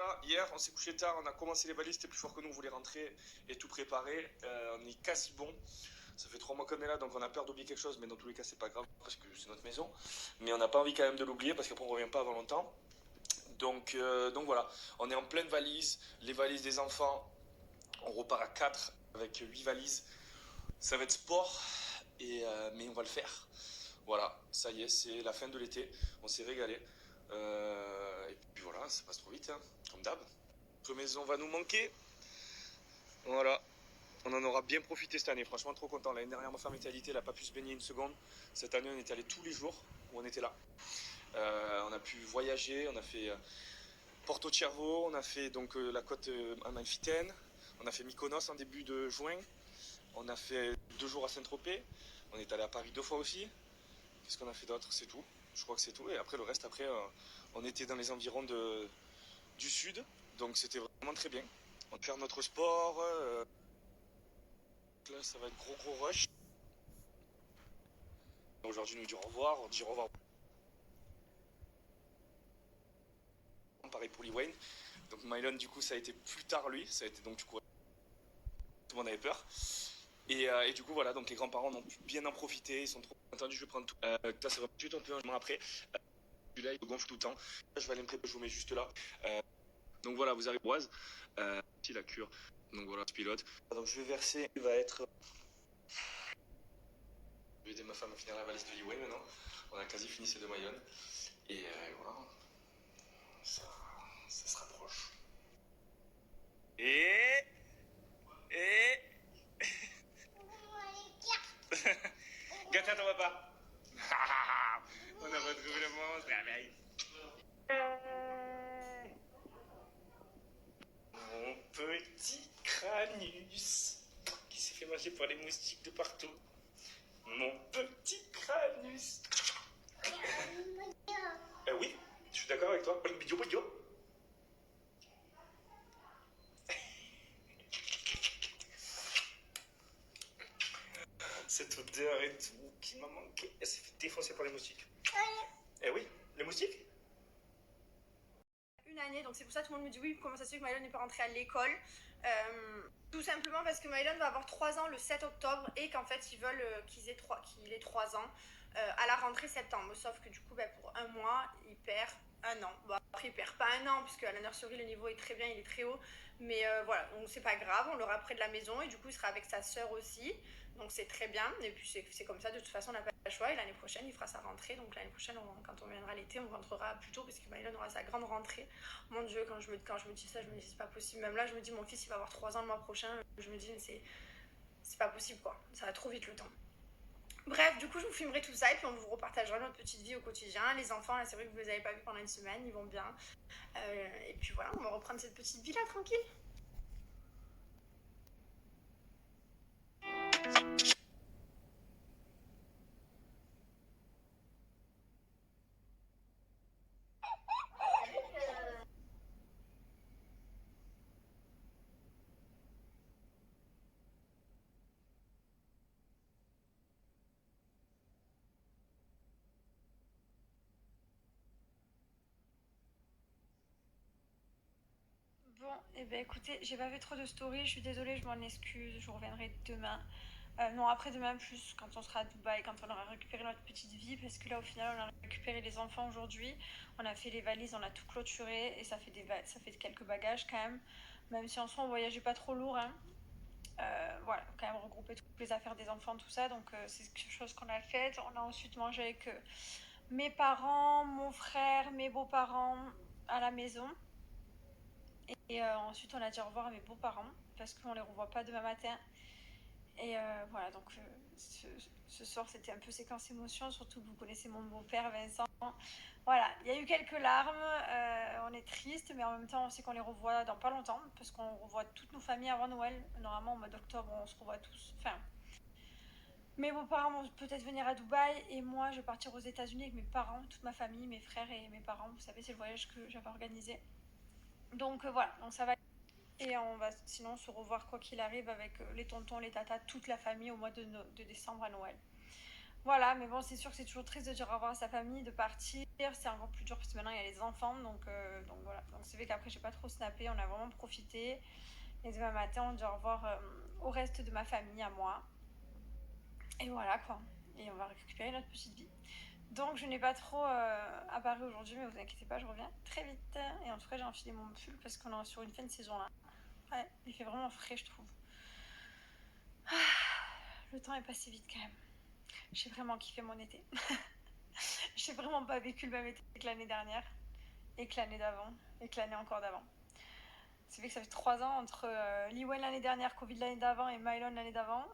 là, hier, on s'est couché tard, on a commencé les valises, c'était plus fort que nous, on voulait rentrer et tout préparer. On est quasi bon. Ça fait 3 mois qu'on est là, donc on a peur d'oublier quelque chose, mais dans tous les cas, c'est pas grave parce que c'est notre maison. Mais on n'a pas envie quand même de l'oublier parce qu'après, on revient pas avant longtemps. Donc voilà, on est en pleine valise, les valises des enfants. On repart à 4 avec 8 valises. Ça va être sport, mais on va le faire. Voilà, ça y est, c'est la fin de l'été. On s'est régalé. Et puis voilà, ça passe trop vite, hein, comme d'hab. Notre maison va nous manquer. Voilà, on en aura bien profité cette année. Franchement, trop content. L'année dernière, ma femme était alitée, elle n'a pas pu se baigner une seconde. Cette année, on est allé tous les jours où on était là. On a pu voyager, on a fait Porto Cervo, on a fait donc la côte amalfitaine, on a fait Mykonos en début de juin, on a fait 2 jours à Saint-Tropez, on est allé à Paris 2 fois aussi. Qu'est-ce qu'on a fait d'autre? C'est tout. Je crois que c'est tout. Et après, le reste, on était dans les environs du sud, donc c'était vraiment très bien. On va faire notre sport. Là, ça va être gros rush. Aujourd'hui, nous dit au revoir. On dit au revoir. Pareil pour Lee Wayne. Donc Mylon, du coup, ça a été plus tard lui. Ça a été donc du coup, tout le monde avait peur. Et du coup, voilà, donc les grands-parents ont pu bien en profiter. Ils sont trop contents. Je vais prendre tout. Ça, c'est vraiment juste un peu un moment après. Celui-là, il gonfle tout le temps. Là, je vais aller me préparer. Je vous mets juste là. Donc voilà, vous arrivez Boise. Si la cure. Donc voilà, je pilote. Donc je vais verser. Il va être. Je vais aider ma femme à finir la valise de Lee Wayne maintenant. On a quasi fini ces 2 maillons. Et voilà. Ça se rapproche. Et. Gâte à ton papa. On a retrouvé le monstre. Mon petit crânus qui s'est fait manger par les moustiques de partout. Mon petit crânus. Oui, je suis d'accord avec toi. Bidjo. Cette odeur et tout qui m'a manqué. Elle s'est fait défoncer par les moustiques. Eh oui, les moustiques. Une année, donc c'est pour ça que tout le monde me dit oui, comment ça se fait que Mylon n'est pas rentré à l'école. Tout simplement parce que Mylon va avoir 3 ans le 7 octobre et qu'en fait ils veulent qu'il ait 3 ans à la rentrée septembre. Sauf que du coup, pour un mois, il perd un an. Bon, après, il perd pas un an, puisque à la nursery, le niveau est très bien, il est très haut. Mais voilà, donc c'est pas grave, on l'aura près de la maison et du coup, il sera avec sa sœur aussi. Donc c'est très bien. Et puis c'est comme ça, de toute façon, on n'a pas le choix. Et l'année prochaine, il fera sa rentrée. Donc l'année prochaine, quand on viendra l'été, on rentrera plus tôt parce que Mylon aura sa grande rentrée. Mon Dieu, quand je me dis ça, je me dis c'est pas possible. Même là, je me dis mon fils, il va avoir 3 ans le mois prochain. Je me dis, mais c'est pas possible quoi. Ça va trop vite le temps. Bref, du coup, je vous filmerai tout ça et puis on vous repartagera notre petite vie au quotidien. Les enfants, là, c'est vrai que vous les avez pas vus pendant une semaine, ils vont bien. Et puis voilà, on va reprendre cette petite vie là, tranquille. Bon, et ben écoutez, j'ai pas fait trop de stories, je suis désolée, je m'en excuse, je reviendrai demain. Non, après-demain plus, quand on sera à Dubaï, quand on aura récupéré notre petite vie, parce que là, au final, on a récupéré les enfants aujourd'hui, on a fait les valises, on a tout clôturé, et ça fait quelques bagages quand même si en soi, on voyageait pas trop lourd, hein. Voilà, quand même regrouper toutes les affaires des enfants, tout ça, donc c'est quelque chose qu'on a fait. On a ensuite mangé avec mes parents, mon frère, mes beaux-parents à la maison. Et ensuite, on a dit au revoir à mes beaux-parents parce qu'on les revoit pas demain matin. Et voilà, donc ce soir, c'était un peu séquence émotion, surtout que vous connaissez mon beau-père Vincent. Voilà, il y a eu quelques larmes, on est triste, mais en même temps, on sait qu'on les revoit dans pas longtemps parce qu'on revoit toutes nos familles avant Noël. Normalement, au mois d'octobre, on se revoit tous. Enfin, mes beaux-parents vont peut-être venir à Dubaï et moi, je vais partir aux États-Unis avec mes parents, toute ma famille, mes frères et mes parents. Vous savez, c'est le voyage que j'avais organisé. Donc voilà, donc ça va. Et on va sinon se revoir quoi qu'il arrive avec les tontons, les tatas, toute la famille au mois de décembre à Noël. Voilà, mais bon, c'est sûr que c'est toujours triste de dire au revoir à sa famille, de partir. C'est encore plus dur parce que maintenant il y a les enfants, donc voilà. Donc c'est vrai qu'après j'ai pas trop snappé, on a vraiment profité. Et demain matin, on dit au revoir au reste de ma famille, à moi. Et voilà quoi. Et on va récupérer notre petite vie. Donc je n'ai pas trop apparu aujourd'hui, mais vous inquiétez pas, je reviens très vite. Et en tout cas, j'ai enfilé mon pull parce qu'on est sur une fin de saison là. Ouais, il fait vraiment frais, je trouve. Le temps est passé vite quand même. J'ai vraiment kiffé mon été. J'ai vraiment pas vécu le même été que l'année dernière, et que l'année d'avant, et que l'année encore d'avant. C'est vrai que ça fait 3 ans entre Liwen l'année dernière, Covid l'année d'avant et Mylon l'année d'avant.